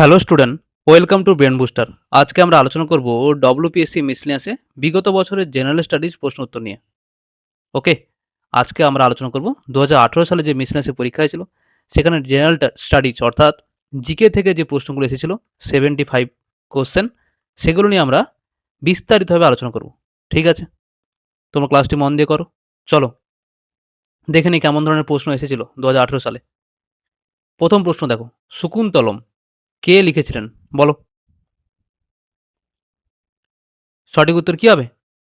Hello student, welcome to brain booster. আজকে আমরা আলোচনা করব ডব্লিউপিএসসি মিসলিনিয়াসে বিগত বছরের জেনারেল স্টাডিজ প্রশ্ন উত্তর নিয়ে। ওকে, আজকে আমরা আলোচনা করব 2018 সালে যে মিসলিনিয়াসে পরীক্ষা হয়েছিল সেখানে জেনারেল স্টাডিজ অর্থাৎ জিকে থেকে যে প্রশ্নগুলো এসেছিল 75 কোশ্চেন, সেগুলো নিয়ে আমরা বিস্তারিতভাবে আলোচনা করব। ঠিক আছে, তোমরা ক্লাসটি মন দিয়ে করো। চলো দেখে নিই কেমন ধরনের প্রশ্ন এসেছিল 2018 সালে। প্রথম প্রশ্ন দেখো, শকুন্তলম কে লিখেছিলেন বলো। সঠিক উত্তর কি হবে?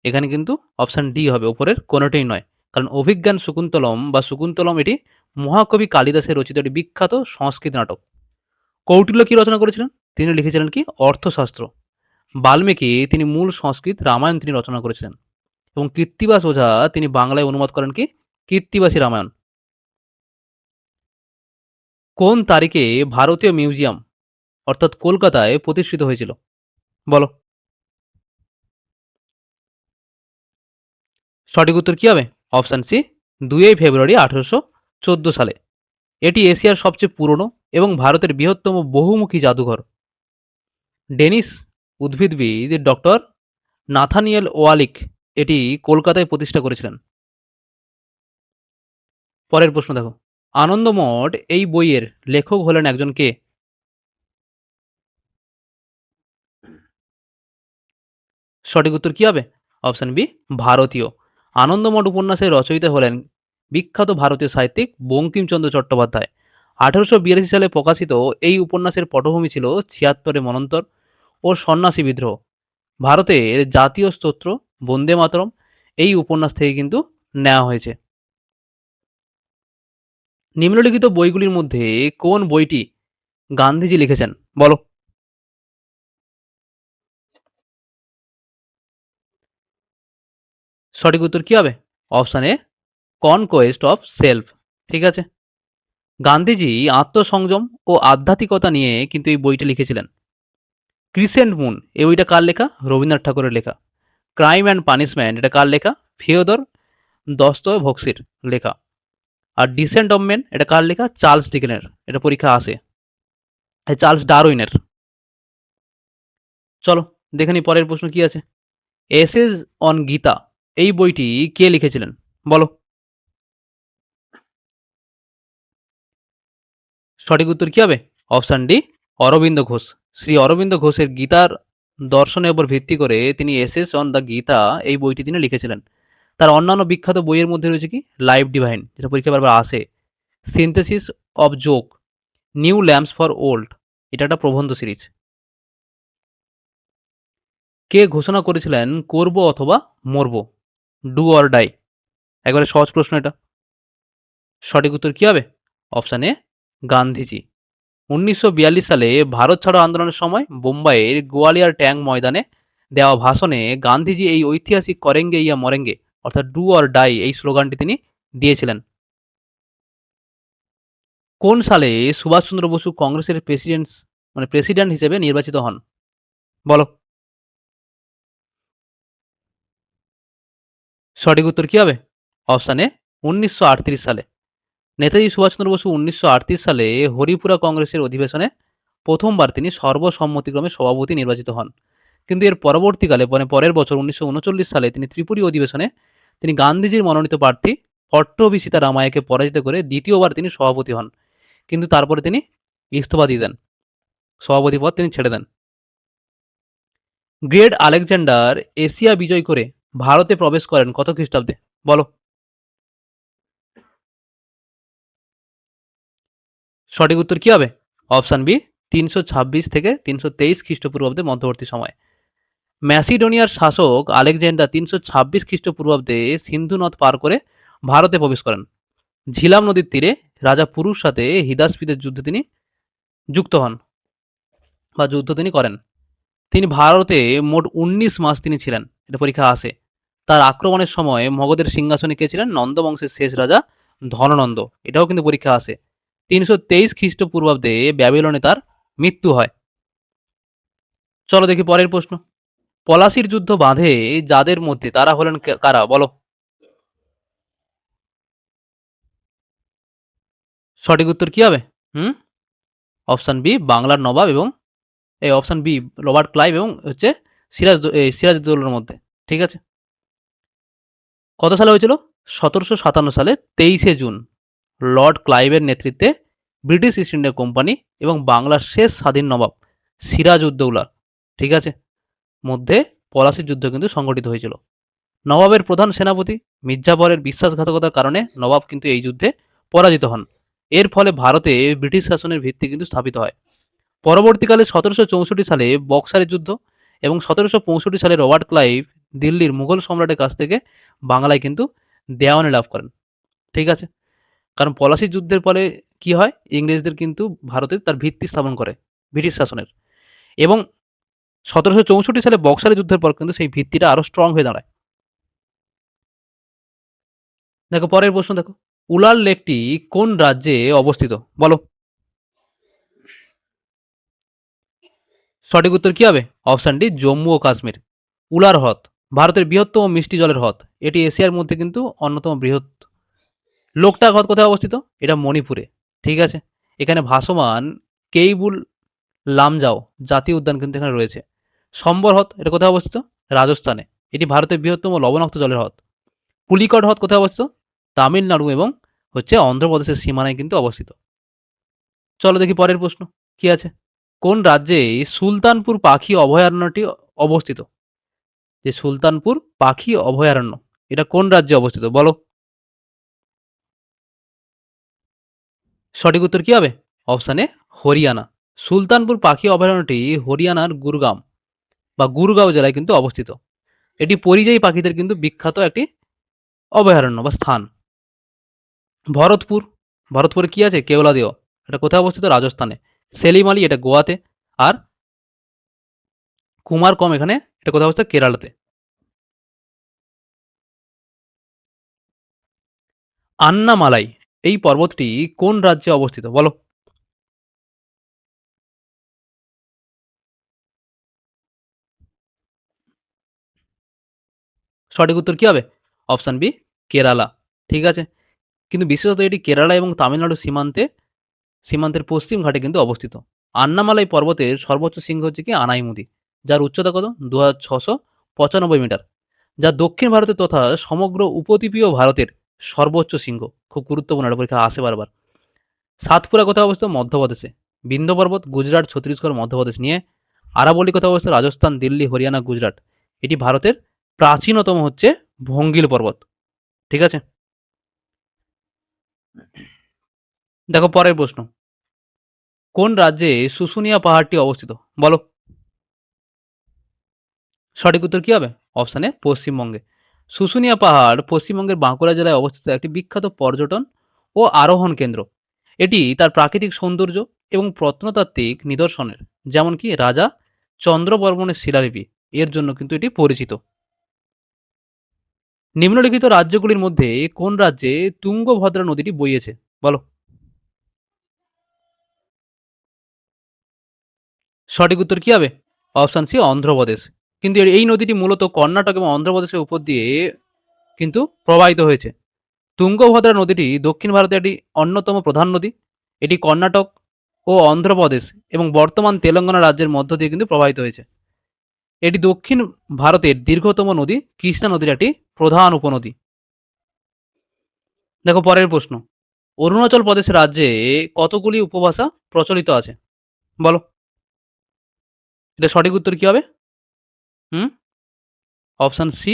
এখানে কিন্তু অপশন ডি হবে, ওপরের কোনোটাই নয়। কারণ অভিজ্ঞান শকুন্তলম বা শকুন্তলম এটি মহাকবি কালিদাসের রচিত একটি বিখ্যাত সংস্কৃত নাটক। কৌটিল্য কি রচনা করেছিলেন? তিনি লিখেছিলেন কি অর্থশাস্ত্র। বাল্মীকি তিনি মূল সংস্কৃত রামায়ণ তিনি রচনা করেছিলেন। এবং কৃত্তিবাস ওঝা তিনি বাংলায় অনুবাদ করেন কি কৃত্তিবাসী রামায়ণ। কোন তারিখে ভারতীয় মিউজিয়াম অর্থাৎ কলকাতায় প্রতিষ্ঠিত হয়েছিল বলো। সঠিক উত্তর কি হবে? অপশন সি, 2 ফেব্রুয়ারি 1814 সালে। এটি এশিয়ার সবচেয়ে পুরনো এবং ভারতের বৃহত্তম বহুমুখী জাদুঘর। ডেনিস উদ্ভিদবিদ ডক্টর নাথানিয়েল ওয়ালিক এটি কলকাতায় প্রতিষ্ঠা করেছিলেন। পরের প্রশ্ন দেখো, আনন্দমঠ এই বইয়ের লেখক হলেন একজন কে? সঠিক উত্তর কি হবে? অপশন বি, ভারতীয়। আনন্দমঠ উপন্যাসের রচয়িতা হলেন বিখ্যাত ভারতীয় সাহিত্যিক বঙ্কিমচন্দ্র চট্টোপাধ্যায়। 1882 সালে প্রকাশিত এই উপন্যাসের পটভূমি ছিল ছিয়াত্তরে মনন্তর ও সন্ন্যাসী বিদ্রোহ। ভারতের জাতীয় স্তোত্র বন্দে মাতরম এই উপন্যাস থেকে কিন্তু নেওয়া হয়েছে। নিম্নলিখিত বইগুলির মধ্যে কোন বইটি গান্ধীজি লিখেছেন বলো। সঠিক উত্তর কি হবে? Option A, conquest of self. ঠিক আছে, গান্ধীজি আত্মসংযম ও আধ্যাত্মিকতা নিয়ে কিন্তু এই বইটা লিখেছিলেন। ক্রিসেন্ট মুন এই বইটা কার লেখা? রবীন্দ্রনাথ ঠাকুরের লেখা। ক্রাইম অ্যান্ড পানিশমেন্ট এটা কার লেখা? ফিওদর দস্তয়েভস্কির লেখা। আর ডিসেন্ট অফ মেন এটা কার লেখা? চার্লস ডিকেনের। এটা পরীক্ষা আসে। চার্লস ডারউইনের। চলো দেখে নি পরের প্রশ্ন কি আছে। এসেজ অন গীতা এই বইটি কে লিখেছিলেন বলো। সঠিক উত্তর কি হবে? Option D, Aurobindo Ghosh. শ্রী অরবিন্দ ঘোষের গীতার দর্শনের উপর ভিত্তি করে তিনি এসেস অন দ্য গীতা এই বইটি তিনি লিখেছিলেন। তার অন্যান্য বিখ্যাত বইয়ের মধ্যে রয়েছে কি লাইফ ডিভাইন, যেটা পরীক্ষা বারবার আসে, synthesis of joke, new lamps for old, এটা একটা প্রবন্ধ সিরিজ। কে ঘোষণা করেছিলেন করব অথবা মরব, ডু অর ডাই? একবারে সহজ প্রশ্ন এটা। সঠিক উত্তর কি হবে? অপশন এ, গান্ধীজি। 1942 সালে ভারত ছাড়ো আন্দোলনের সময় বোম্বাইয়ের গোয়ালিয়র ট্যাঙ্ক ময়দানে দেওয়া ভাষণে গান্ধীজি এই ঐতিহাসিক করেঙ্গে ইয়া মরেঙ্গে অর্থাৎ ডু অর ডাই এই স্লোগানটি তিনি দিয়েছিলেন। কোন সালে সুভাষচন্দ্র বসু কংগ্রেসের প্রেসিডেন্ট হিসেবে নির্বাচিত হন বলো। সঠিক উত্তর কি হবে? অপশন এ, 1938 সালে। নেতাজি সুভাষচন্দ্র বসু 1938 সালে হরিপুরা কংগ্রেসের অধিবেশনে প্রথমবার তিনি সর্বসম্মতিক্রমে সভাপতি নির্বাচিত হন। কিন্তু এর পরবর্তীকালে পরের বছর 1939 সালে তিনি ত্রিপুরী অধিবেশনে তিনি গান্ধীজির মনোনীত প্রার্থী পট্টভি সীতারামায়াকে পরাজিত করে দ্বিতীয়বার তিনি সভাপতি হন। কিন্তু তারপরে তিনি ইস্তফা দিয়ে দেন, সভাপতি পদ তিনি ছেড়ে দেন। গ্রেট আলেকজান্ডার এশিয়া বিজয় করে ভারতে প্রবেশ করেন কত খ্রিস্টাব্দে বলো। সঠিক উত্তর কি হবে? অপশন বি, 326 থেকে 323 খ্রিস্টপূর্বাব্দের মধ্যবর্তী সময়। ম্যাসিডোনিয়ার শাসক আলেকজান্ডার 326 খ্রিস্টপূর্বাব্দে সিন্ধু নদ পার করে ভারতে প্রবেশ করেন। ঝিলাম নদীর তীরে রাজা পুরুর সাথে হিদাসপিদের যুদ্ধে তিনি যুক্ত হন বা যুদ্ধ তিনি করেন। তিনি ভারতে মোট 19 মাস তিনি ছিলেন, এটা পরীক্ষা আসে। তার আক্রমণের সময় মগধের সিংহাসনে কে ছিলেন? নন্দ বংশের শেষ রাজা ধননন্দ, এটাও কিন্তু পরীক্ষা আসে। 323 খ্রিস্টপূর্বাব্দে ব্যাবিলনে তার মৃত্যু হয়। চলো দেখি পরের প্রশ্ন। পলাশির যুদ্ধ বাঁধে যাদের মধ্যে তারা হলেন কারা বলো। সঠিক উত্তর কি হবে? হুম, অপশন বি বাংলার নবাব এবং এই অপশন বি রবার্ট ক্লাইভ এবং হচ্ছে সিরাজউদ্দৌলার মধ্যে। ঠিক আছে, কত সালে হয়েছিল? 1757 সালে 23শে জুন লর্ড ক্লাইভের নেতৃত্বে ব্রিটিশ ইস্ট ইন্ডিয়া কোম্পানি এবং বাংলার শেষ স্বাধীন নবাব সিরাজউদ্দৌলা, ঠিক আছে, মধ্যে পলাশির যুদ্ধ কিন্তু সংঘটিত হয়েছিল। নবাবের প্রধান সেনাপতি মির্জাফরের বিশ্বাসঘাতকতার কারণে নবাব কিন্তু এই যুদ্ধে পরাজিত হন। এর ফলে ভারতে ব্রিটিশ শাসনের ভিত্তি কিন্তু স্থাপিত হয়। পরবর্তীকালে 1764 সালে বক্সারের যুদ্ধ এবং 1765 সালে রবার্ট ক্লাইভ দিল্লির মুঘল সম্রাটের কাছ থেকে বাংলায় কিন্তু দেওয়ানি লাভ করেন। ঠিক আছে, কারণ পলাশির যুদ্ধের ফলে কি হয়, ইংরেজদের কিন্তু ভারতে তার ভিত্তি স্থাপন করে ব্রিটিশ শাসনের, এবং 1764 সালে বক্সারের যুদ্ধের পর কিন্তু সেই ভিত্তিটা আরো স্ট্রং হয়ে দাঁড়ায়। দেখো পরের প্রশ্ন, দেখো উলার লেকটি কোন রাজ্যে অবস্থিত? বলো। সঠিক উত্তর কি হবে? অপশন ডি জম্মু ও কাশ্মীর। উলার হ্রদ ভারতের বৃহত্তম মিষ্টি জলের হ্রদ, এটি এশিয়ার মধ্যে কিন্তু অন্যতম বৃহৎ। লোকটাক হ্রদ কোথায় অবস্থিত? এটা মণিপুরে। ঠিক আছে, এখানে ভাসমান কেইবুল লামজাও জাতীয় উদ্যান কিন্তু এখানে রয়েছে। সম্বর হ্রদ এটা কোথায় অবস্থিত? রাজস্থানে, এটি ভারতের বৃহত্তম লবণাক্ত জলের হ্রদ। পুলিকট হ্রদ কোথায় অবস্থিত? তামিলনাড়ু এবং হচ্ছে অন্ধ্রপ্রদেশের সীমানায় কিন্তু অবস্থিত। চলো দেখি পরের প্রশ্ন কি আছে। কোন রাজ্যে সুলতানপুর পাখি অভয়ারণ্যটি অবস্থিত? যে সুলতানপুর পাখি অভয়ারণ্য, এটা কোন রাজ্যে অবস্থিত? বলো। সঠিক উত্তর কি হবে? অপশন এ হরিয়ানা। সুলতানপুর পাখি অভয়ারণ্যটি হরিয়ানার গুরগাঁও জেলায় কিন্তু অবস্থিত। এটি পরিযায়ী পাখিদের কিন্তু বিখ্যাত একটি অভয়ারণ্য বা স্থান। ভরতপুর, ভরতপুরে কি আছে? কেওলাদেও, এটা কোথায় অবস্থিত? রাজস্থানে। সেলিম আলী এটা গোয়াতে। আর কুমারকম এখানে এটা কোথায় অবস্থিত? কেরালাতে। আন্নামালাই এই পর্বতটি কোন রাজ্যে অবস্থিত? বলো। সঠিক উত্তর কি হবে? Option B Kerala. ঠিক আছে, কিন্তু বিশেষত এটি কেরালা এবং তামিলনাড়ু সীমান্তের পশ্চিম ঘাটে কিন্তু অবস্থিত। আন্নামালাই পর্বতের সর্বোচ্চ শৃঙ্গ হচ্ছে কি আনাইমুদি, যার উচ্চতা কত? 2695 মিটার, যা দক্ষিণ ভারতের তথা সমগ্র উপদ্বীপীয় ভারতের সর্বোচ্চ শৃঙ্গ। খুব গুরুত্বপূর্ণ, এটা পরীক্ষা আসে বারবার। সাতপুরা কোথায় অবস্থিত? মধ্যপ্রদেশে। বিন্ধ্য পর্বত গুজরাট, ছত্তিশগড়, মধ্যপ্রদেশ নিয়ে। আরাবলি কোথায় অবস্থিত? রাজস্থান, দিল্লি, হরিয়ানা, গুজরাট। এটি ভারতের প্রাচীনতম হচ্ছে ভঙ্গিল পর্বত। ঠিক আছে, দেখো পরের প্রশ্ন। কোন রাজ্যে শুশুনিয়া পাহাড়টি অবস্থিত? বলো। সঠিক উত্তর কি হবে? অপশানে পশ্চিমবঙ্গে। শুশুনিয়া পাহাড় পশ্চিমবঙ্গের বাঁকুড়া জেলায় অবস্থিত একটি বিখ্যাত পর্যটন ও আরোহণ কেন্দ্র। এটি তার প্রাকৃতিক সৌন্দর্য এবং প্রত্নতাত্ত্বিক নিদর্শনের, যেমন কি রাজা চন্দ্রবর্মণের শিলালিপি, এর জন্য কিন্তু এটি পরিচিত। নিম্নলিখিত রাজ্যগুলির মধ্যে কোন রাজ্যে তুঙ্গভদ্রা নদীটি বইয়েছে? বলো। সঠিক উত্তর কি হবে? Option C Andhra Pradesh. কিন্তু এই নদীটি মূলত কর্ণাটক এবং অন্ধ্রপ্রদেশের উপর দিয়ে কিন্তু প্রবাহিত হয়েছে। তুঙ্গভদ্রা নদীটি দক্ষিণ ভারতের একটি অন্যতম প্রধান নদী। এটি কর্ণাটক ও অন্ধ্রপ্রদেশ এবং বর্তমান তেলেঙ্গানা রাজ্যের মধ্য দিয়ে কিন্তু প্রবাহিত হয়েছে। এটি দক্ষিণ ভারতের দীর্ঘতম নদী, কৃষ্ণা নদীর একটি প্রধান উপনদী। দেখো পরের প্রশ্ন। অরুণাচল প্রদেশ রাজ্যে কতগুলি উপভাষা প্রচলিত আছে? বলো। এটা সঠিক উত্তর কি হবে? হুম, অপশন সি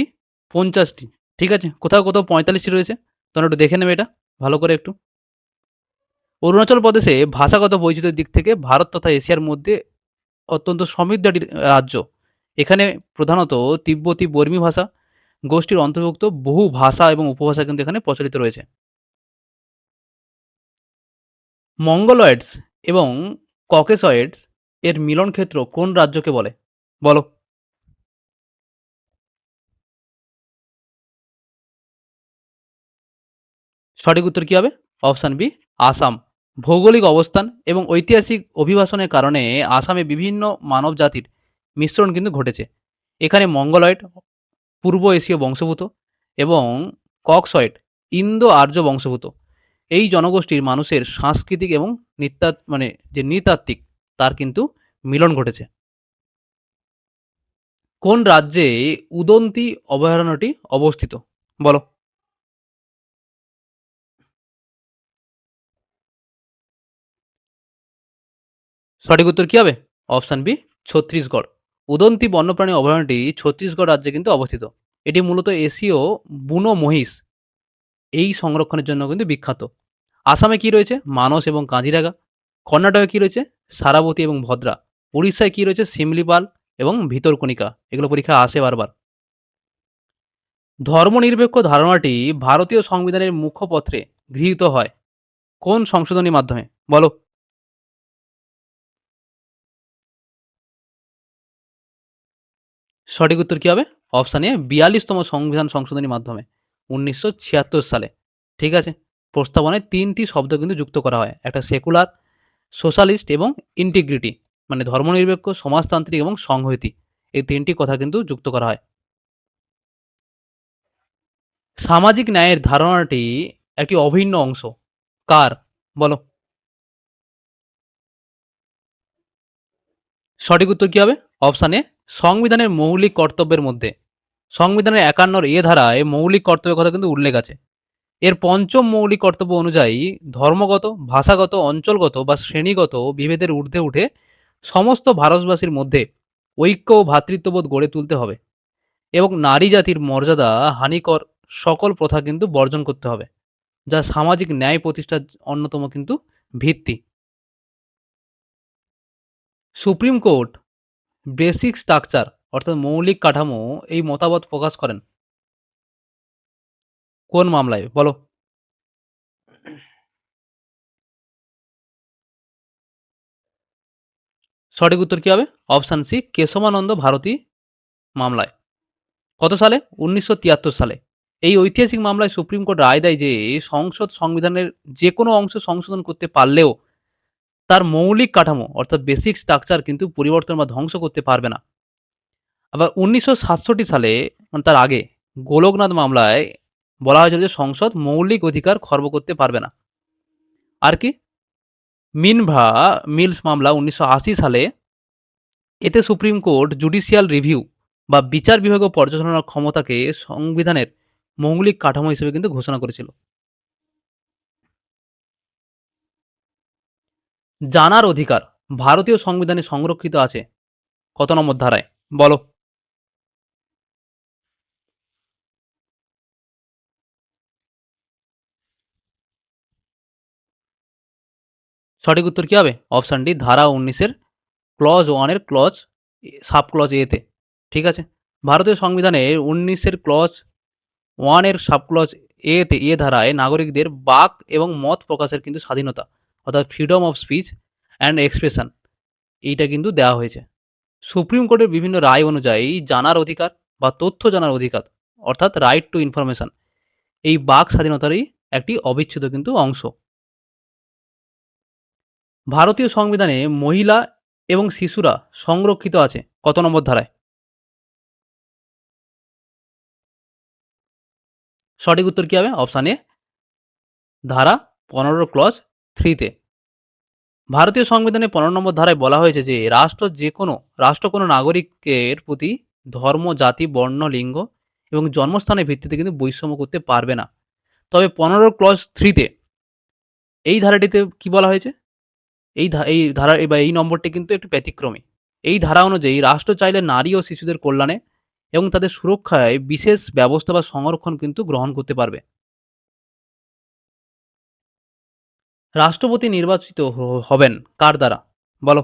50টি। ঠিক আছে, কোথাও কোথাও 45টি রয়েছে, তোমরা একটু দেখে নেবে এটা ভালো করে একটু। অরুণাচল প্রদেশে ভাষাগত বৈচিত্র্যের দিক থেকে ভারত তথা এশিয়ার মধ্যে অত্যন্ত সমৃদ্ধ একটি রাজ্য। এখানে প্রধানত তিব্বতী বর্মী ভাষা গোষ্ঠীর অন্তর্ভুক্ত বহু ভাষা এবং উপভাষা কিন্তু এখানে প্রচলিত রয়েছে। মঙ্গলয়েডস এবং ককেসয়েডস এর মিলন ক্ষেত্র কোন রাজ্যকে বলে? বলো। সঠিক উত্তর কি হবে? Option B Assam. ভৌগোলিক অবস্থান এবং ঐতিহাসিক অভিবাসনের কারণে আসামে বিভিন্ন মানব জাতির মিশ্রণ কিন্তু ঘটেছে। এখানে মঙ্গলয়েড পূর্ব এশীয় বংশোদ্ভূত এবং ককসয়েড ইন্দো আর্য বংশোদ্ভূত। এই জনগোষ্ঠীর মানুষের সাংস্কৃতিক এবং মানে যে নৃতাত্ত্বিক তার কিন্তু মিলন ঘটেছে। কোন রাজ্যে উদন্তি অভয়ারণ্যটি অবস্থিত? বলো। সঠিক উত্তর কি হবে? Option B, Chhattisgarh. উদন্তি বন্যপ্রাণী অভয়ারণ্যটি ছত্তিশগড় রাজ্যে কিন্তু অবস্থিত। এটি মূলত এশীয় বুনো মহিষ এই সংরক্ষণের জন্য কিন্তু বিখ্যাত। আসামে কি রয়েছে? মানস এবং কাজিরাঙা। কর্ণাটকে কি রয়েছে? সারাবতী এবং ভদ্রা। উড়িষ্যায় কি রয়েছে? শিমলিপাল এবং ভিতরকণিকা। এগুলো পরীক্ষায় আসে বারবার। ধর্মনিরপেক্ষ ধারণাটি ভারতীয় সংবিধানের মুখপত্রে গৃহীত হয় কোন সংশোধনীর মাধ্যমে? বলো। সঠিক উত্তর কি হবে? অপশন এ ৪২তম সংবিধান সংশোধনীর মাধ্যমে ১৯৭৬ সালে। ঠিক আছে? প্রস্তাবনায় ৩টি শব্দ কিন্তু যুক্ত করা হয়। একটা সেকুলার, সোশ্যালিস্ট এবং ইন্টিগ্রিটি, মানে ধর্মনিরপেক্ষ, সমাজতান্ত্রিক এবং সংহতি। এই ৩টি কথা কিন্তু যুক্ত করা হয়। সামাজিক ন্যায়ের ধারণাটি একটি অভিন্ন অংশ কার? বলো। সঠিক উত্তর কি হবে? অপশন এ, সংবিধানের মৌলিক কর্তব্যের মধ্যে। সংবিধানের ৫১ এ ধারায় মৌলিক কর্তব্যের কথা কিন্তু উল্লেখ আছে। এর পঞ্চম মৌলিক কর্তব্য অনুযায়ী ধর্মগত, ভাষাগত, অঞ্চলগত বা শ্রেণীগত বিভেদের ঊর্ধ্বে উঠে সমস্ত ভারতবাসীর মধ্যে ঐক্য ও ভ্রাতৃত্ববোধ গড়ে তুলতে হবে এবং নারী জাতির মর্যাদা হানিকর সকল প্রথা কিন্তু বর্জন করতে হবে, যা সামাজিক ন্যায় প্রতিষ্ঠার অন্যতম কিন্তু ভিত্তি। সুপ্রিম কোর্ট বেসিক স্ট্রাকচার অর্থাৎ মৌলিক কাঠামো এই মতামত প্রকাশ করেন কোন মামলায়? বলো। সঠিক উত্তর কি হবে? অপশন সি, কেশবানন্দ ভারতী মামলায়। কত সালে? ১৯৭৩ সালে। এই ঐতিহাসিক মামলায় সুপ্রিম কোর্ট রায় দেয় যে সংসদ সংবিধানের যে কোনো অংশ সংশোধন করতে পারলেও তার মৌলিক কাঠামো অর্থাৎ বেসিক স্ট্রাকচার কিন্তু পরিবর্তন বা ধ্বংস করতে পারবে না। আবার ১৯৬৭ সালে, মানে তার আগে, গোলকনাথ মামলায় বলা হয়েছিল যে সংসদ মৌলিক অধিকার খর্ব করতে পারবে না। আর কি? মিনভা মিলস মামলা ১৯৮০ সালে, এতে সুপ্রিম কোর্ট জুডিশিয়াল রিভিউ বা বিচার বিভাগীয় পর্যালোচনার ক্ষমতাকে সংবিধানের মৌলিক কাঠামো হিসেবে কিন্তু ঘোষণা করেছিল। জানার অধিকার ভারতীয় সংবিধানে সংরক্ষিত আছে কত নম্বর ধারায়? বলো। সঠিক উত্তর কি হবে? অপশন ডি, ধারা ১৯ এর ক্লজ 1 এর সাব ক্লজ এ তে। ঠিক আছে? ভারতীয় সংবিধানের ১৯ এর ক্লজ 1 এর সাব ক্লজ এ তে, এ ধারায় নাগরিকদের বাক এবং মত প্রকাশের কিন্তু স্বাধীনতা অর্থাৎ freedom of speech and expression এইটা কিন্তু দেওয়া হয়েছে। সুপ্রিম কোর্টের বিভিন্ন রায় অনুযায়ী জানার অধিকার বা তথ্য জানার অধিকার অর্থাৎ রাইট টু ইনফরমেশন এই বাক স্বাধীনতারই একটি অবিচ্ছেদ্য কিন্তু অংশ। ভারতীয় সংবিধানে মহিলা এবং শিশুরা সংরক্ষিত আছে কত নম্বর ধারায়? সঠিক উত্তর কি হবে? অপশন এ, ধারা ১৫ ক্লজ 3 তে। ভারতীয় সংবিধানে ১৫ নম্বর ধারায় বলা হয়েছে যে রাষ্ট্র কোনো নাগরিকের প্রতি ধর্ম, জাতি, বর্ণ, লিঙ্গ এবং জন্মস্থানের ভিত্তিতে কিন্তু বৈষম্য করতে পারবে না। তবে ১৫ ক্লজ 3 তে এই ধারাটিতে কি বলা হয়েছে? এই ধারা বা এই নম্বরটি কিন্তু একটু ব্যতিক্রমী। এই ধারা অনুযায়ী রাষ্ট্র চাইলে নারী ও শিশুদের কল্যাণে এবং তাদের সুরক্ষায় বিশেষ ব্যবস্থা বা সংরক্ষণ কিন্তু গ্রহণ করতে পারবে। রাষ্ট্রপতি নির্বাচিত হবেন কার দ্বারা? বলো।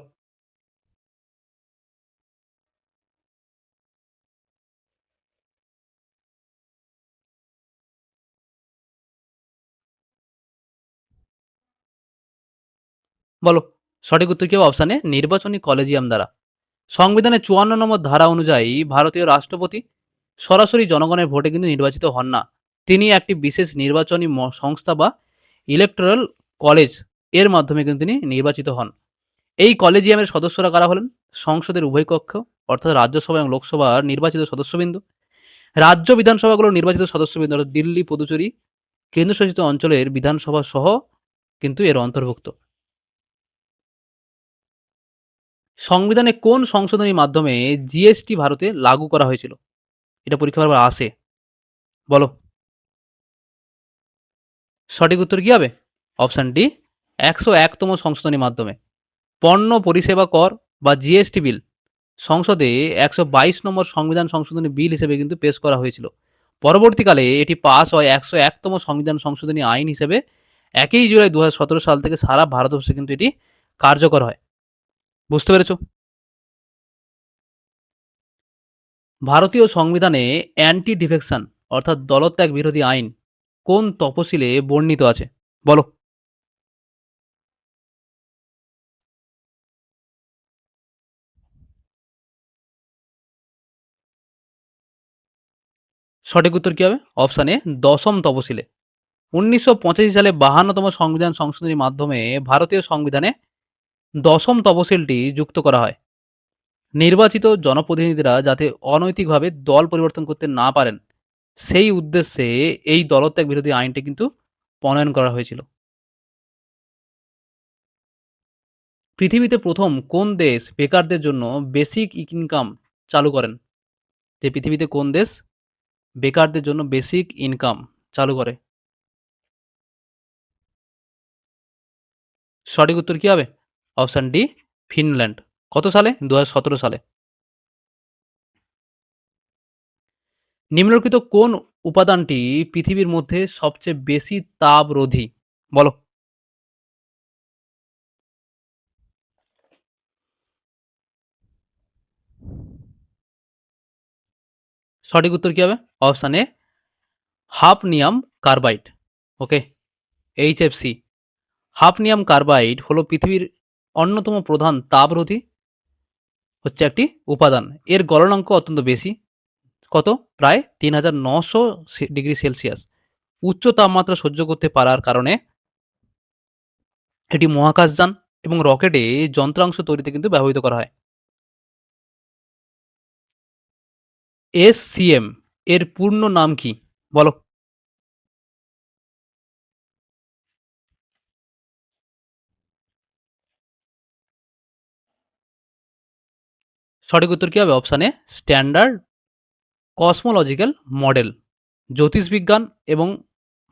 বলো। সঠিক উত্তর কি হবে? অপশন এ, নির্বাচনী কলেজিয়াম দ্বারা। সংবিধানের ৫৪ নম্বর ধারা অনুযায়ী ভারতীয় রাষ্ট্রপতি সরাসরি জনগণের ভোটে কিন্তু নির্বাচিত হন না। তিনি একটি বিশেষ নির্বাচনী সংস্থা বা ইলেকটোরাল কলেজ এর মাধ্যমে কিন্তু তিনি নির্বাচিত হন। এই কলেজিয়ামের সদস্যরা কারা হলেন? সংসদের উভয় কক্ষ অর্থাৎ রাজ্যসভা এবং লোকসভার নির্বাচিত সদস্যবৃন্দ, রাজ্য বিধানসভাগুলোর নির্বাচিত সদস্যবৃন্দ অর্থাৎ দিল্লি, পুদুচেরি, কেন্দ্রশাসিত অঞ্চলের বিধানসভা সহ কিন্তু এর অন্তর্ভুক্ত। সংবিধানে কোন সংশোধনীর মাধ্যমে জিএসটি ভারতে লাগু করা হয়েছিল? এটা পরীক্ষায় বারবার আসে। বলো। সঠিক উত্তর কি হবে? অপশন ডি ১০১ তম সংশোধনীর মাধ্যমে। পণ্য পরিষেবা কর বা জিএসটি বিল সংসদে ১২২ নম্বর সংবিধান সংশোধনী বিল হিসেবে কিন্তু পেশ করা হয়েছিল। পরবর্তীকালে এটি পাস হয় ১০১ তম সংবিধান সংশোধনী আইন হিসেবে ১ জুলাই ২০১৭ সাল থেকে সারা ভারতবর্ষে কিন্তু এটি কার্যকর হয়। বুঝতে পেরেছো? ভারতীয় সংবিধানে অ্যান্টি ডিফেকশন অর্থাৎ দলত্যাগ বিরোধী আইন কোন তফসিলে বর্ণিত আছে? বলো। সঠিক উত্তর কি হবে? অপশন এ ১০ম তফসিলে। ১৯৮৫ সালে ৫২তম সংবিধান সংশোধনীর মাধ্যমে ভারতীয় সংবিধানে ১০ম তফসিলটি যুক্ত করা হয়। নির্বাচিত জনপ্রতিনিধিরা যাতে অনৈতিকভাবে দল পরিবর্তন করতে না পারেন, সেই উদ্দেশ্যে এই দলত্যাগ বিরোধী আইনটি কিন্তু প্রণয়ন করা হয়েছিল। পৃথিবীতে প্রথম কোন দেশ বেকারদের জন্য বেসিক ইনকাম চালু করেন? যে পৃথিবীতে কোন দেশ বেকারদের জন্য বেসিক ইনকাম চালু করে? সঠিক উত্তর কি হবে? Option D Finland. কত সালে? ২০১৭ সালে। নিম্নলিখিত কোন উপাদানটি পৃথিবীর মধ্যে সবচেয়ে বেশি তাপরোধী? বলো। সঠিক উত্তর কি হবে? অপশন এ হাফনিয়াম কার্বাইড। ওকে, HFC। হাফনিয়াম কার্বাইড হলো পৃথিবীর অন্যতম প্রধান তাপরোধী হচ্ছে একটি উপাদান। এর গলনাঙ্ক অত্যন্ত বেশি। কত? প্রায় ৩৯০০ ডিগ্রি সেলসিয়াস। উচ্চ তাপমাত্রা সহ্য করতে পারার কারণে এটি মহাকাশযান এবং রকেটে যন্ত্রাংশ তৈরিতে কিন্তু ব্যবহৃত করা হয়। SCM এর পূর্ণ নাম কি? বলো। সঠিক উত্তর কি হবে? Option A standard cosmological model. জ্যোতিষবিজ্ঞান এবং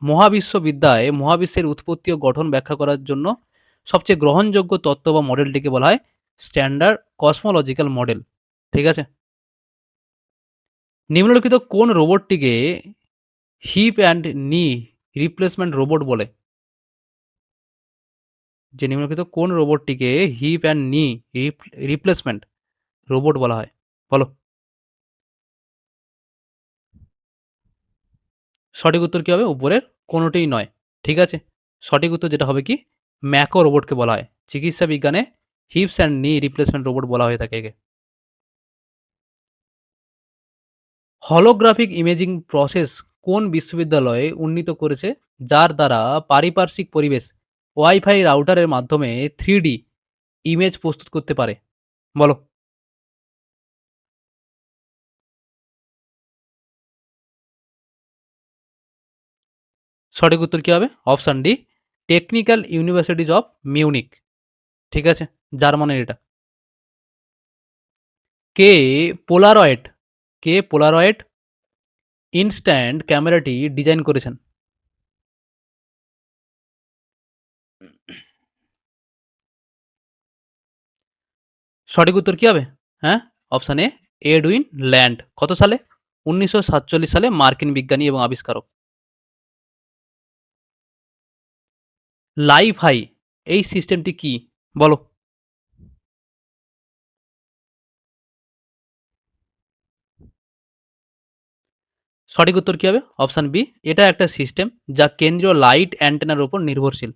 মহাবিশ্ববিদ্যায় মহাবিশ্বের উৎপত্তি ও গঠন ব্যাখ্যা করার জন্য সবচেয়ে গ্রহণযোগ্য তত্ত্ব বা মডেলটিকে বলা হয় স্ট্যান্ডার্ড কসমোলজিক্যাল মডেল। ঠিক আছে? নিম্নলিখিত কোন রোবটটিকে hip and knee replacement robot বলে? যে নিম্নলিখিত কোন রোবটটিকে hip and knee replacement robot বলা হয়? বলো। সঠিক উত্তর কি হবে? উপরের কোনোটিই নয়। ঠিক আছে? সঠিক উত্তর যেটা হবে কি? ম্যাকো রোবটকে বলা হয়। চিকিৎসা বিজ্ঞানে হিপস অ্যান্ড নি রিপ্লেসমেন্ট রোবট বলা হয়ে থাকে একে। হলোগ্রাফিক ইমেজিং প্রসেস কোন বিশ্ববিদ্যালয়ে উন্নীত করেছে যার দ্বারা পারিপার্শ্বিক পরিবেশ ওয়াইফাই রাউটারের মাধ্যমে 3D ইমেজ প্রস্তুত করতে পারে? বলো। সঠিক উত্তর কি হবে? Option D technical universities of Munich. ঠিক আছে? জার্মানির এটা। কে পোলারয়েড কে পোলারয়েড ইনস্ট্যান্ট ক্যামেরাটি ডিজাইন করেছেন? সঠিক উত্তর কি হবে? হ্যাঁ, অপশন এ এডউইন ল্যান্ড। কত সালে? ১৯৪৭ সালে মার্কিন বিজ্ঞানী এবং আবিষ্কারক। লাইফ হাই এই সিস্টেমটি কি? বলো। সঠিক উত্তর কি হবে? অপশন বি এটা একটা সিস্টেম যা কেন্দ্রীয় লাইট অ্যান্টেনার উপর নির্ভরশীল।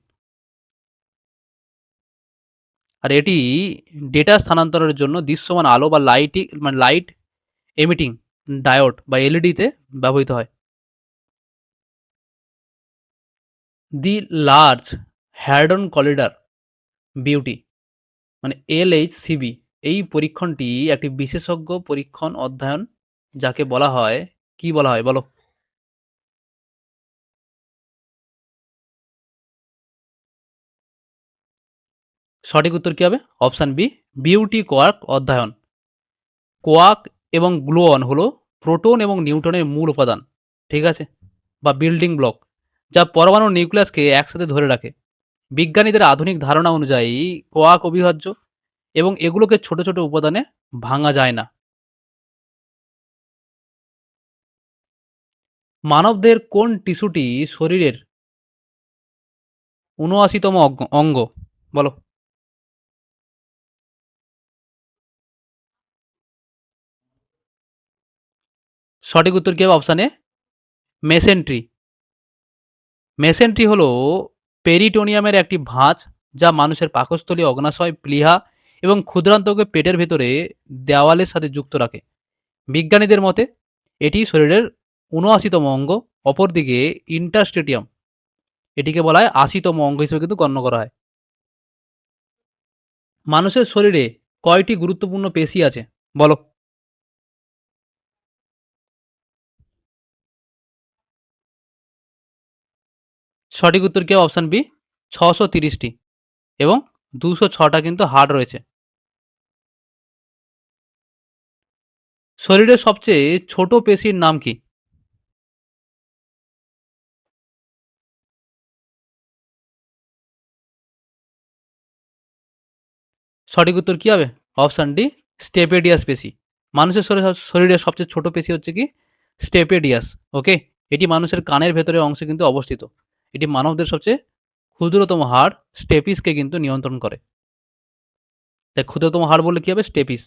আর এটি ডেটা স্থানান্তরের জন্য দৃশ্যমান আলো বা লাইট এমিটিং ডায়োড বা এলইডিতে ব্যবহৃত হয়। দি লার্জ হ্যাডন কলিডার বিউটি মানে LHCb এই পরীক্ষণটি একটি বিশেষজ্ঞ পরীক্ষণ অধ্যয়ন যাকে বলা হয় কি বলা হয়? বলো। সঠিক উত্তর কি হবে? অপশন বি, বিউটি কোয়ার্ক অধ্যয়ন। কোয়ার্ক এবং গ্লুয়ন হলো প্রোটন এবং নিউট্রনের মূল উপাদান, ঠিক আছে, বা বিল্ডিং ব্লক, যা পরমাণুর নিউক্লিয়াসকে একসাথে ধরে রাখে। বিজ্ঞানীদের আধুনিক ধারণা অনুযায়ী কোয়ার্ক অবিভাজ্য এবং এগুলোকে ছোট ছোট উপাদানে ভাঙা যায় না। মানবদেহের কোন টিস্যুটি শরীরের ৭৯তম অঙ্গ? বলো। সঠিক উত্তর কি হবে? অপশান এ, মেসেন্ট্রি। মেসেন্ট্রি হলো পেরিটোনিয়ামের একটি ভাঁজ, যা মানুষের পাকস্থলী, অগ্নাশয়, প্লীহা এবং ক্ষুদ্রান্তকে পেটের ভেতরে দেওয়ালের সাথে যুক্ত রাখে। বিজ্ঞানীদের মতে এটি শরীরের ৭৯তম অঙ্গ। অপরদিকে ইন্টারস্টেটিয়াম, এটিকে বলা হয় ৮০তম অঙ্গ হিসেবে কিন্তু গণ্য করা হয়। মানুষের শরীরে কয়টি গুরুত্বপূর্ণ পেশি আছে? বলো। সঠিক উত্তর কি হবে? অপশন বি, ৬৩০টি এবং ২০৬টা কিন্তু হাড় রয়েছে। শরীরের সবচেয়ে ছোট পেশির নাম কি? সঠিক উত্তর কি হবে? অপশন ডি, স্টেপেডিয়াস পেশি। মানুষের শরীরের সবচেয়ে ছোট পেশি হচ্ছে কি? স্টেপেডিয়াস। ওকে, এটি মানুষের কানের ভেতরের অংশে কিন্তু অবস্থিত। এটি মানবদের সবচেয়ে ক্ষুদ্রতম হাড় স্টেপিসকে কিন্তু নিয়ন্ত্রণ করে। তাই ক্ষুদ্রতম হাড় বললে কি হবে? স্টেপিস।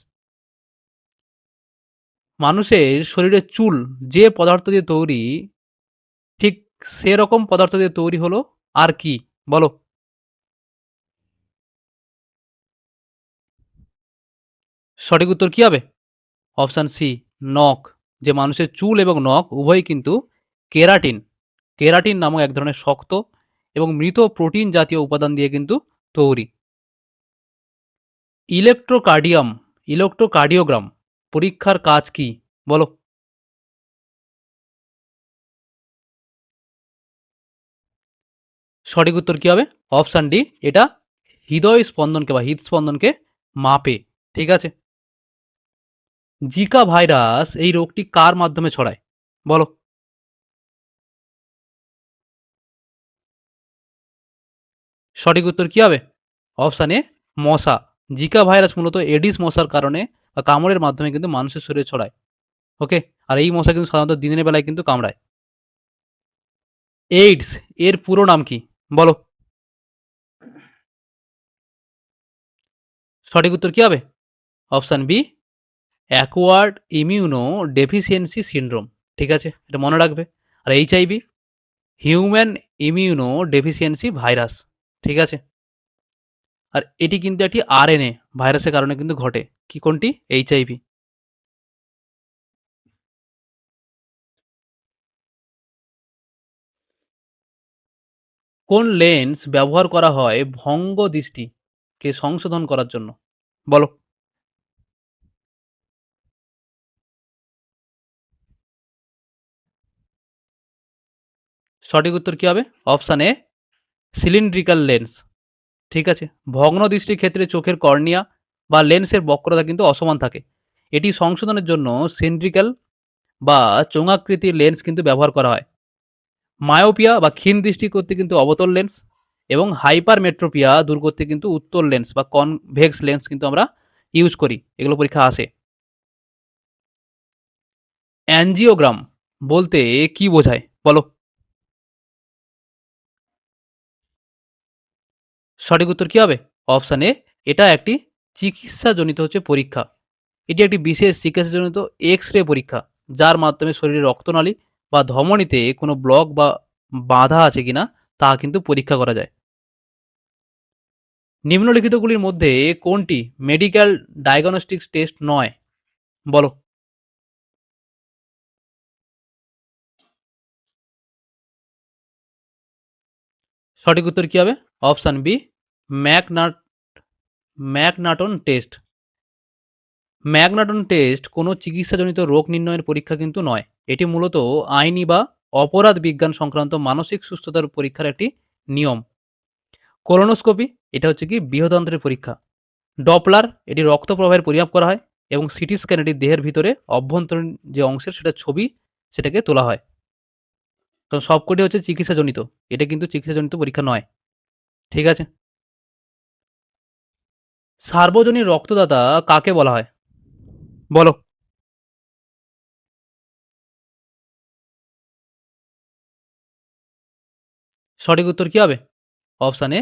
মানুষের শরীরের চুল যে পদার্থ দিয়ে তৈরি, ঠিক সেরকম পদার্থ দিয়ে তৈরি হলো আর কি? বলো। সঠিক উত্তর কি হবে? অপশন সি, নখ। যে মানুষের চুল এবং নখ উভয়ই কিন্তু কেরাটিন, কেরাটিন নামক এক ধরনের শক্ত এবং মৃত প্রোটিন জাতীয় উপাদান দিয়ে কিন্তু তৈরি। ইলেকট্রোকার্ডিয়াম, ইলেকট্রোকার্ডিওগ্রাম পরীক্ষার কাজ কি? বলো। সঠিক উত্তর কি হবে? অপশন ডি, এটা হৃদয় স্পন্দনকে বা হৃদস্পন্দনকে মাপে, ঠিক আছে। জিকা ভাইরাস এই রোগটি কার মাধ্যমে ছড়ায়? বলো। সঠিক উত্তর কি হবে? অপশন এ, মশা। জিকা ভাইরাস মূলত এডিস মশার কারণে বা কামড়ের মাধ্যমে কিন্তু মানুষের শরীরে ছড়ায়। ওকে, আর এই মশা কিন্তু সাধারণত দিনের বেলায় কিন্তু কামড়ায়। এইডস এর পুরো নাম কি? বলো। সঠিক উত্তর কি হবে? Option B, acquired immunodeficiency syndrome, ঠিক আছে, এটা মনে রাখবে। আর HIV, human immunodeficiency virus, ঠিক আছে। আর এটি কিন্তু একটি আরএনএ ভাইরাসের কারণে কিন্তু ঘটে। কি কোনটি? এইচআইভি। কোন লেন্স ব্যবহার করা হয় ভঙ্গ দৃষ্টিকে সংশোধন করার জন্য? বলো। সঠিক উত্তর কি হবে? অপশন এ, সিলিন্ড্রিক্যাল লেন্স, ঠিক আছে। ভগ্ন দৃষ্টির ক্ষেত্রে চোখের কর্নিয়া বা লেন্সের বক্রতা কিন্তু অসমান থাকে। এটি সংশোধনের জন্য সিলিন্ড্রিক্যাল বা চোঙাকৃতির লেন্স কিন্তু ব্যবহার করা হয়। মায়োপিয়া বা ক্ষীণ দৃষ্টি করতে কিন্তু অবতল লেন্স এবং হাইপারমেট্রোপিয়া দূর করতে কিন্তু উত্তল লেন্স বা কনভেক্স লেন্স কিন্তু আমরা ইউজ করি। এগুলো পরীক্ষা আসে। অ্যাঞ্জিওগ্রাম বলতে কি বোঝায়? বলো। সঠিক উত্তর কি হবে? অপশন এ, এটা একটি চিকিৎসাজনিত হচ্ছে পরীক্ষা। এটি একটি বিশেষ চিকিৎসাজনিত এক্স-রে পরীক্ষা, যার মাধ্যমে শরীরের রক্তনালী বা ধমনীতে কোনো ব্লক বা বাধা আছে কিনা তা কিন্তু পরীক্ষা করা যায়। নিম্নলিখিতগুলির মধ্যে কোনটি মেডিকেল ডায়াগনস্টিক্স টেস্ট নয়? বলো। সঠিক উত্তর কি হবে? Option B, McNaught McNaughton test. McNaughton test কোনো চিকিৎসাজনিত রোগ নির্ণয়ের পরীক্ষা কিন্তু নয়। এটি মূলত আইনি বা অপরাধ বিজ্ঞান সংক্রান্ত মানসিক সুস্থতার পরীক্ষার একটি নিয়ম। কোলোনোস্কোপি এটা হচ্ছে কি বৃহদন্ত্রের পরীক্ষা। ডপলার এটি রক্ত প্রবাহের পরিমাপ করা হয় এবং সিটি স্ক্যান এটি দেহের ভিতরে অভ্যন্তরীণ যে অংশের সেটা ছবি সেটাকে তোলা হয়। কারণ সবকটি হচ্ছে চিকিৎসাজনিত। এটা কিন্তু চিকিৎসাজনিত পরীক্ষা নয়। ঠিক আছে? সার্বজনীন রক্তদাতা কাকে বলা হয়? বলো। সঠিক উত্তর কি হবে? অপশন এ,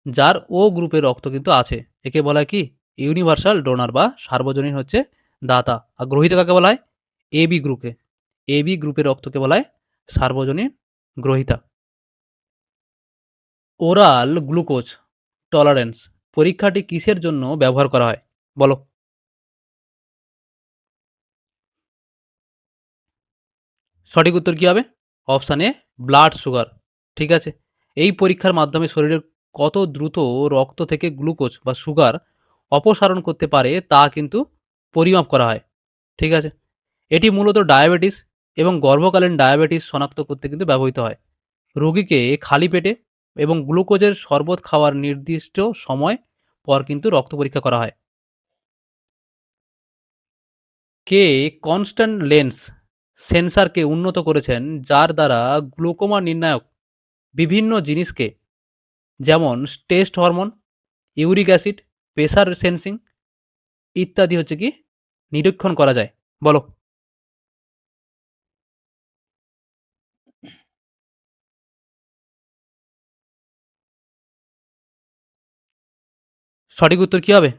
যার ও গ্রুপের রক্ত কিন্তু আছে। একে বলা হয় কি? ইউনিভার্সাল ডোনার বা সার্বজনীন হচ্ছে দাতা। আর গ্রহীতা কাকে বলা হয়? এবি গ্রুপে। এবি গ্রুপের রক্তকে বলা হয় সার্বজনীন গ্রহীতা। ওরাল গ্লুকোজ টলারেন্স পরীক্ষাটি কিসের জন্য ব্যবহার করা হয়? বলো। সঠিক উত্তর কি হবে? অপশন এ, ব্লাড সুগার। ঠিক আছে? এই পরীক্ষার মাধ্যমে শরীরের কত দ্রুত রক্ত থেকে গ্লুকোজ বা সুগার অপসারণ করতে পারে তা কিন্তু পরিমাপ করা হয়। ঠিক আছে? এটি মূলত ডায়াবেটিস এবং গর্ভকালীন ডায়াবেটিস শনাক্ত করতে কিন্তু ব্যবহৃত হয়। রোগীকে খালি পেটে এবং গ্লুকোজের শরবত খাওয়ার নির্দিষ্ট সময় পর কিন্তু রক্ত পরীক্ষা করা হয়। কে কনস্ট্যান্ট লেন্স সেন্সরকে উন্নত করেছেন যার দ্বারা গ্লুকোমা নির্ণায়ক বিভিন্ন জিনিসকে যেমন test hormone, uric acid, pressure sensing ইত্যাদি হচ্ছে কি নিরীক্ষণ করা যায়? বলো। সঠিক উত্তর কি হবে?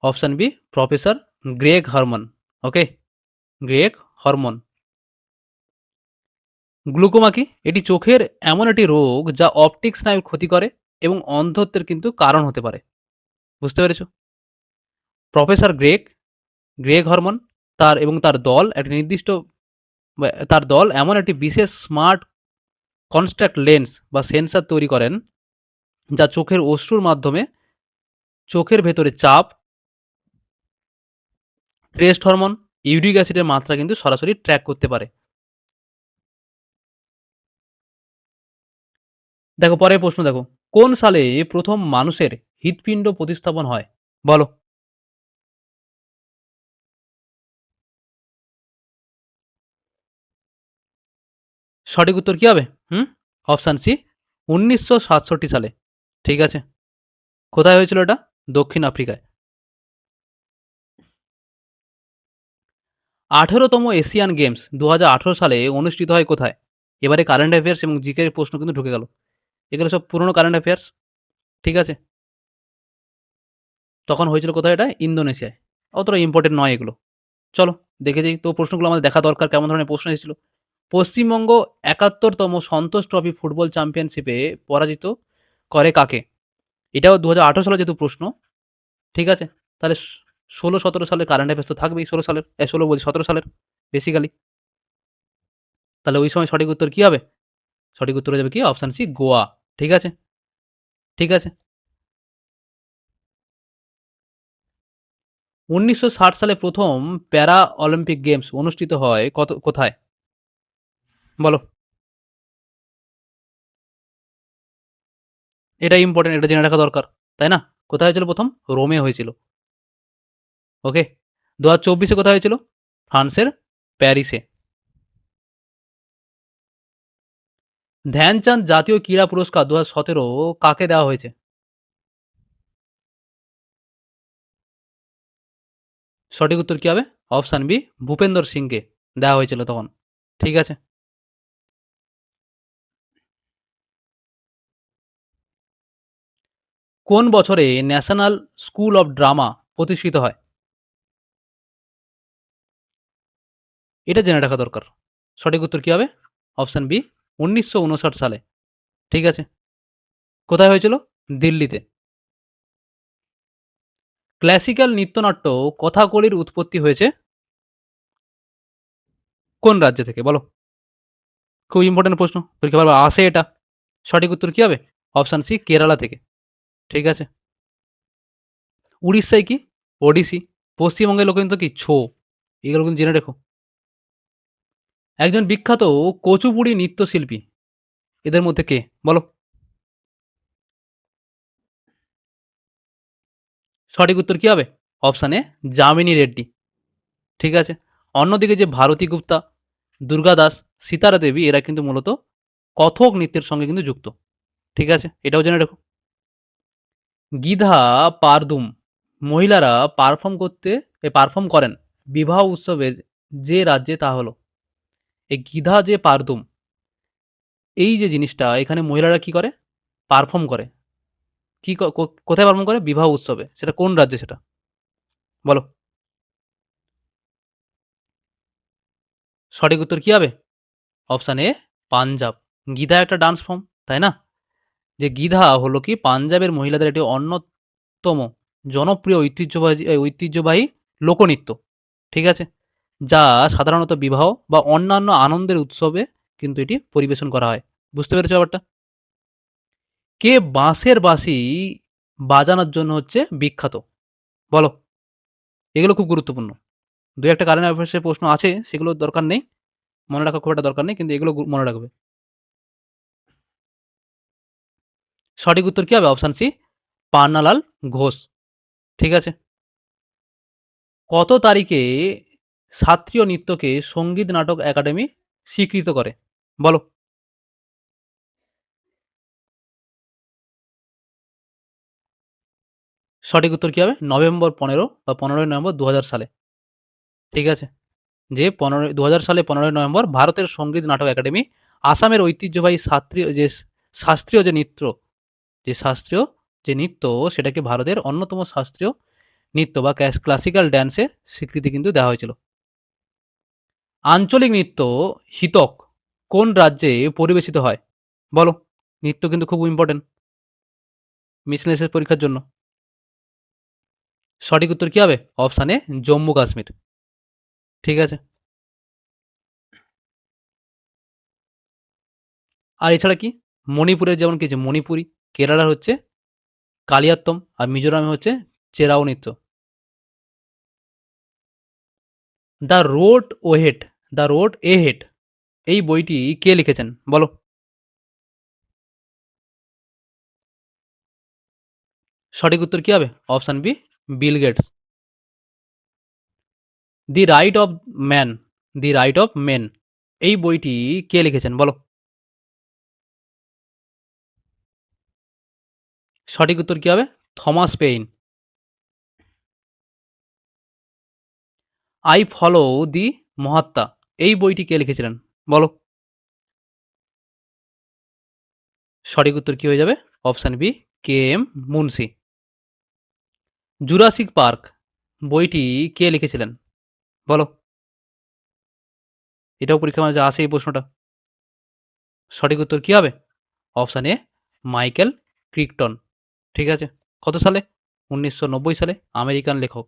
Option B, professor Greg Harmon. Okay, Greg Harmon. Glaucoma কি? এটি চোখের এমন একটি রোগ যা অপটিক স্নায়ুর ক্ষতি করে এবং অন্ধত্বের কিন্তু কারণ হতে পারে। বুঝতে পেরেছো? প্রফেসর গ্রেগ হরমন তার দল একটি নির্দিষ্ট তার দল এমন একটি বিশেষ স্মার্ট কনস্ট্যাক্ট লেন্স বা সেন্সর তৈরি করেন যা চোখের অশ্রুর মাধ্যমে চোখের ভেতরে চাপ, টেস্ট হরমোন, ইউরিক অ্যাসিডের মাত্রা কিন্তু সরাসরি ট্র্যাক করতে পারে। দেখো পরের প্রশ্ন দেখো। কোন সালে প্রথম মানুষের হৃৎপিণ্ড প্রতিস্থাপন হয়? বলো। সঠিক উত্তর কি হবে? হুম? অপশন সি, 1967 সালে। ঠিক আছে? কোথায় হয়েছিল এটা? দক্ষিণ আফ্রিকায়। 18তম এশিয়ান গেমস 2018 সালে অনুষ্ঠিত হয় কোথায়? এবারে কারেন্ট অ্যাফেয়ার্স এবং জিকে এর প্রশ্ন কিন্তু ঢুকে গেল। এগুলো সব পুরনো কারেন্ট অ্যাফেয়ার্স। ঠিক আছে? তখন হয়েছিল কোথায় এটা? ইন্দোনেশিয়ায়। অতটা ইম্পর্টেন্ট নয় এগুলো। চলো দেখে যাই। তো প্রশ্নগুলো আমাদের দেখা দরকার কেমন ধরনের প্রশ্ন এসেছিল। পশ্চিমবঙ্গ ৭১তম সন্তোষ ট্রফি ফুটবল চ্যাম্পিয়নশিপে পরাজিত করে কাকে? এটাও 2018 সালের যেহেতু প্রশ্ন, ঠিক আছে? তাহলে 16-17 সালের কারেন্ট অ্যাফেয়ার্স তো থাকবেই 16 সালের, 16 বলছি 17 সালের বেসিক্যালি। তাহলে ওই সময় সঠিক উত্তর কি হবে? সঠিক উত্তর হয়ে যাবে কি? Option C, Goa. ঠিক আছে? ঠিক আছে? 1960 সালে প্রথম প্যারা অলিম্পিক গেমস অনুষ্ঠিত হয় কোথায়? বলো। এটা ইম্পর্টেন্ট, এটা জেনে রাখা দরকার। তাই না? কোথায় হয়েছিল প্রথম? রোমে হয়েছিল। ওকে? 2024 কোথায় হয়েছিল? ফ্রান্সের প্যারিসে। ধ্যানচাঁদ জাতীয় ক্রীড়া পুরস্কার 2017 কাকে দেওয়া হয়েছে? সঠিক উত্তর কি হবে? অপশন বি, ভূপেন্দর সিংকে দেওয়া হয়েছিল তখন। ঠিক আছে? কোন বছরে ন্যাশনাল স্কুল অফ ড্রামা প্রতিষ্ঠিত হয়? এটা জেনে রাখা দরকার। সঠিক উত্তর কি হবে? অপশন বি, 1959 সালে। ঠিক আছে? কোথায় হয়েছিল? দিল্লিতে। ক্লাসিক্যাল নৃত্যনাট্য কথাকলির উৎপত্তি হয়েছে কোন রাজ্য থেকে? বলো। খুব ইম্পর্টেন্ট প্রশ্ন। পরীক্ষা বারবার আসে এটা। সঠিক উত্তর কি হবে? অপশন সি, কেরালা থেকে। ঠিক আছে? উড়িষ্যায় কি? ওডিসি। পশ্চিমবঙ্গের লোক কিন্তু কি? ছৌ। এগুলো কিন্তু জেনে রেখো। একজন বিখ্যাত কুচিপুড়ি নৃত্যশিল্পী এদের মধ্যে কে? বলো। সঠিক উত্তর কি হবে? অপশান এ যামিনী রেড্ডি। ঠিক আছে। অন্যদিকে যে ভারতী গুপ্তা, দুর্গা দাস, সিতারা দেবী এরা কিন্তু মূলত কথক নৃত্যের সঙ্গে কিন্তু যুক্ত। ঠিক আছে, এটাও জেনে রাখো। গিধা পারদুম মহিলারা পারফর্ম করেন বিবাহ উৎসবে যে রাজ্যে তা হলো। এই গিধা যে পারদুম এই যে জিনিসটা এখানে মহিলারা কি করে? পারফর্ম করে। কি কোথায় পারফর্ম করে? বিবাহ উৎসবে। সেটা কোন রাজ্যে সেটা? বলো। সঠিক উত্তর কি হবে? অপশান এ পাঞ্জাব। গিধা একটা ডান্স ফর্ম, তাই না? যে গিধা হলো কি পাঞ্জাবের মহিলাদের একটি অন্যতম জনপ্রিয় ঐতিহ্যবাহী লোকনৃত্য। ঠিক আছে? যা সাধারণত বিবাহ বা অন্যান্য আনন্দের উৎসবে কিন্তু এটি পরিবেশন করা হয়। বুঝতে পেরেছো ব্যাপারটা? কে বাঁশের বাঁশি বাজানোর জন্য হচ্ছে বিখ্যাত? বলো। এগুলো খুব গুরুত্বপূর্ণ। ২-১টা কারেন্ট অ্যাফেয়ার্স এর প্রশ্ন আছে, সেগুলোর দরকার নেই। মনে রাখার খুব একটা দরকার নেই, কিন্তু এগুলো মনে রাখবে। সঠিক উত্তর কি হবে? Option C Pannalal Ghosh. ঠিক আছে। কত তারিখে শাস্ত্রীয় নৃত্যকে সঙ্গীত নাটক একাডেমি স্বীকৃত করে? বলো। সঠিক উত্তর কি হবে? নভেম্বর 15 বা 15ই নভেম্বর 2000 সালে। ঠিক আছে। যে 2000 সালে 15ই নভেম্বর ভারতের সঙ্গীত নাটক একাডেমি আসামের ঐতিহ্যবাহী শাস্ত্রীয় যে নৃত্য সেটাকে ভারতের অন্যতম শাস্ত্রীয় নৃত্য বা ক্লাসিক্যাল ড্যান্সে স্বীকৃতি কিন্তু দেওয়া হয়েছিল। আঞ্চলিক নৃত্য হিতক কোন রাজ্যে পরিবেশিত হয়? বলো। নৃত্য কিন্তু খুব ইম্পর্টেন্ট মিসলেনিয়াস পরীক্ষার জন্য। সঠিক উত্তর কি হবে? অপশান এ জম্মু কাশ্মীর। ঠিক আছে। আর এছাড়া কি? মণিপুরের যেমন কি আছে মণিপুরি, কেরালার হচ্ছে কালিয়াত্তম, আর মিজোরামে হচ্ছে চেরাও নৃত্য। The road ahead the road ahead এই বইটি কে লিখেছেন? বলো। সঠিক উত্তর কি হবে? Option B Bill Gates. The right of man the right of men এই বইটি কে লিখেছেন? বলো। সঠিক উত্তর কি হবে? Thomas Paine. I follow the Mahatma এই বইটি কে লিখেছিলেন? বলো। সঠিক উত্তর কি হয়ে যাবে? Option B K M Munshi. Jurassic park বইটি কে লিখেছিলেন? বলো। এটাও পরীক্ষার মাঝে আসে এই প্রশ্নটা। সঠিক উত্তর কি হবে? Option A Michael Crichton. ঠিক আছে। কত সালে? 1990 সালে। আমেরিকান লেখক।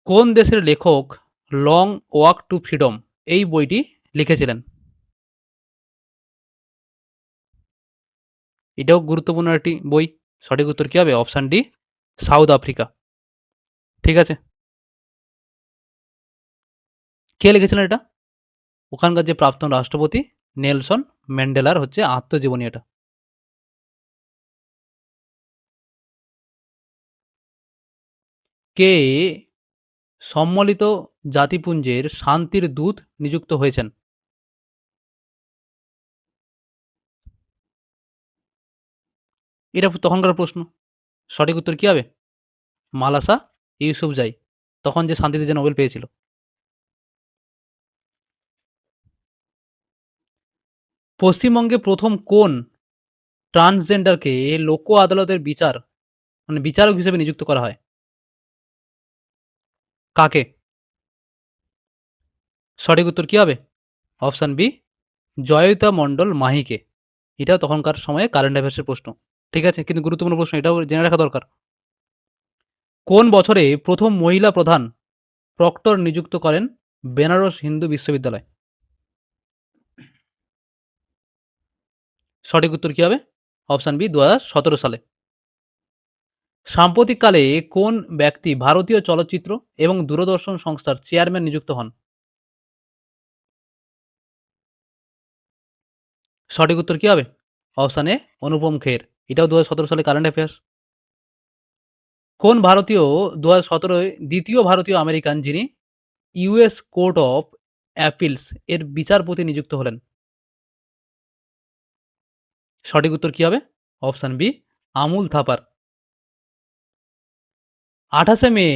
কোন দেশের লেখক লং ওয়াক টু ফ্রিডম এই বইটি লিখেছিলেন? এটাও গুরুত্বপূর্ণ একটি বই। সঠিক উত্তর কি হবে? Option D south Africa. ঠিক আছে। কে লিখেছিলেন এটা? ওখানকার যে প্রাক্তন রাষ্ট্রপতি নেলসন ম্যান্ডেলার হচ্ছে আত্মজীবনী এটা। কে সম্মিলিত জাতিপুঞ্জের শান্তির দূত নিযুক্ত হয়েছেন? এটা তখনকার প্রশ্ন। সঠিক উত্তর কি হবে? মালাসা ইউসুফজাই, তখন যে শান্তিতে যে নোবেল পেয়েছিল। পশ্চিমবঙ্গে প্রথম কোন ট্রান্সজেন্ডারকে লোক আদালতের বিচারক হিসেবে নিযুক্ত করা হয়? কাকে? সঠিক উত্তর কি হবে? অপশান বি জয়িতা মণ্ডল মাহিকে। এটাও তখনকার সময়ে কারেন্ট অ্যাফেয়ার্সের প্রশ্ন। ঠিক আছে, কিন্তু গুরুত্বপূর্ণ প্রশ্ন, এটাও জেনে রাখা দরকার। কোন বছরে প্রথম মহিলা প্রধান প্রক্টর নিযুক্ত করেন বেনারস হিন্দু বিশ্ববিদ্যালয়? সঠিক উত্তর কি হবে? অপশান বি 2017 সালে। সাম্প্রতিককালে কোন ব্যক্তি ভারতীয় চলচ্চিত্র এবং দূরদর্শন সংস্থার চেয়ারম্যান নিযুক্ত হন? সঠিক উত্তর কি হবে? অপশান এ অনুপম খের। এটাও 2017 সালে কারেন্ট অ্যাফেয়ার্স। কোন ভারতীয় 2017 দ্বিতীয় ভারতীয় আমেরিকান যিনি ইউএস কোর্ট অফ অ্যাপিলস এর বিচারপতি নিযুক্ত হলেন? সঠিক উত্তর কি হবে? Option B, Amul Thapar. 28শে মে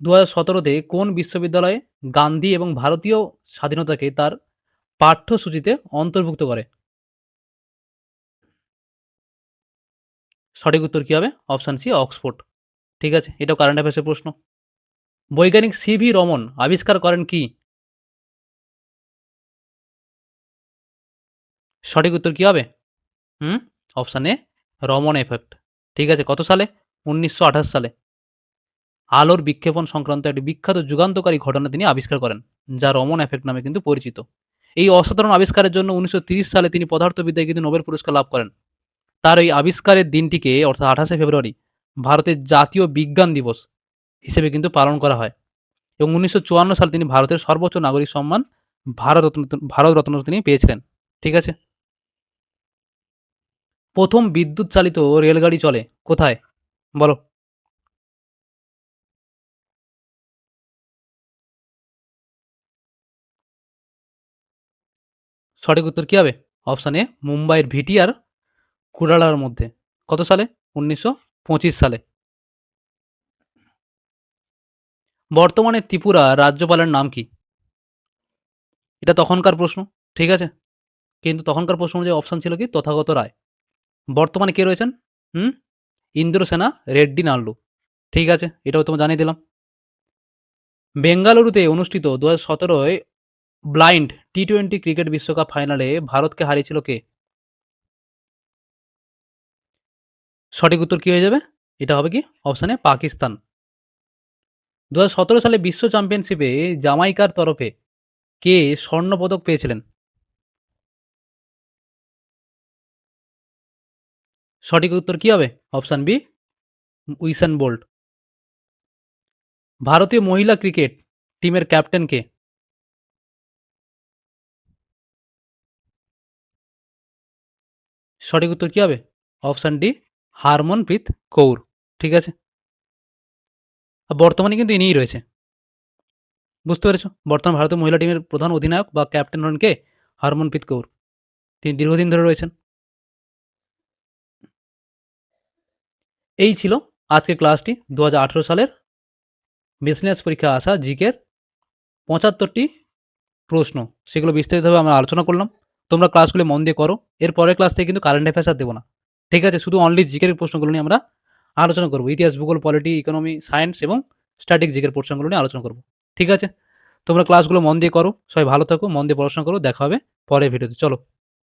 2017 কোন বিশ্ববিদ্যালয়ে গান্ধী এবং ভারতীয় স্বাধীনতাকে তার পাঠ্যসূচিতে অন্তর্ভুক্ত করে? সঠিক উত্তর কি হবে? Option C, Oxford. ঠিক আছে, এটাও কারেন্ট অ্যাফেয়ার্সের প্রশ্ন। বৈজ্ঞানিক সিভি রমন আবিষ্কার করেন কি? সঠিক উত্তর কি হবে? অপশন এ, রমন এফেক্ট। ঠিক আছে, কত সালে? 1928 সালে। আলোর বিক্ষেপণ সংক্রান্ত একটি বিখ্যাত যুগান্তকারী ঘটনা তিনি আবিষ্কার করেন, যা রমন এফেক্ট নামে কিন্তু পরিচিত। এই অসাধারণ আবিষ্কারের জন্য 1930 সালে তিনি পদার্থবিদ্যায় কিন্তু নোবেল পুরস্কার লাভ করেন। তার এই আবিষ্কারের দিনটিকে, অর্থাৎ 28শে ফেব্রুয়ারি, ভারতের জাতীয় বিজ্ঞান দিবস হিসেবে কিন্তু পালন করা হয়। এবং 1954 সালে তিনি ভারতের সর্বোচ্চ নাগরিক সম্মান ভারতরত্ন তিনি পেয়েছিলেন। ঠিক আছে, প্রথম বিদ্যুৎ চালিত রেলগাড়ি চলে কোথায়? বলো। সঠিক উত্তর কি হবে? অপশন এ, মুম্বাইয়ের ভিটি আর কুড়ালার মধ্যে। কত সালে? 1925 সালে। বর্তমানে ত্রিপুরা রাজ্যপালের নাম কি? এটা তখনকার প্রশ্ন। ঠিক আছে, কিন্তু তখনকার প্রশ্ন অনুযায়ী অপশন ছিল কি? তথাগত রায়। বর্তমানে কে রয়েছেন? হুম ইন্দ্রসেনা রেড্ডি নাল্লু। ঠিক আছে, এটাও তোমায় জানিয়ে দিলাম। বেঙ্গালুরুতে অনুষ্ঠিত 2017 ব্লাইন্ড টি-20 ক্রিকেট বিশ্বকাপ ফাইনালে ভারতকে হারিয়েছিল কে? সঠিক উত্তর কি হয়ে যাবে? এটা হবে কি? Option A, Pakistan. 2017 সালে বিশ্ব চ্যাম্পিয়নশিপে জামাইকার তরফে কে স্বর্ণপদক পেয়েছিলেন? সঠিক উত্তর কি হবে? Option B, Usain Bolt. ভারতীয় মহিলা ক্রিকেট টিমের ক্যাপ্টেন কে? সঠিক উত্তর কি হবে? Option D, Harmanpreet Kaur. ঠিক আছে, আর বর্তমানে কিন্তু ইনিই রয়েছে। বুঝতে পেরেছো? বর্তমান ভারতীয় মহিলা টিমের প্রধান অধিনায়ক বা ক্যাপ্টেন হন কে? হরমনপ্রীত কৌর। তিনি দীর্ঘদিন ধরে রয়েছেন। এই ছিল আজকের ক্লাসটি। 2018 সালের বিজনেস পরীক্ষা আসা জিকের 75টি প্রশ্ন, সেগুলো বিস্তারিতভাবে আমরা আলোচনা করলাম। তোমরা ক্লাসগুলো মন দিয়ে করো। এর পরের ক্লাস থেকে কিন্তু কারেন্ট অ্যাফেয়ার্স আর দেবো না। ঠিক আছে, শুধু অনলি জিকের প্রশ্নগুলো নিয়ে আমরা আলোচনা করবো। ইতিহাস, ভূগোল, পলিটি, ইকোনমি, সায়েন্স এবং স্ট্যাটিক জিকের প্রশ্নগুলো নিয়ে আলোচনা করবো। ঠিক আছে, তোমরা ক্লাসগুলো মন দিয়ে করো। সবাই ভালো থাকো, মন দিয়ে পড়াশোনা করো। দেখা হবে পরের ভিডিওতে। চলো।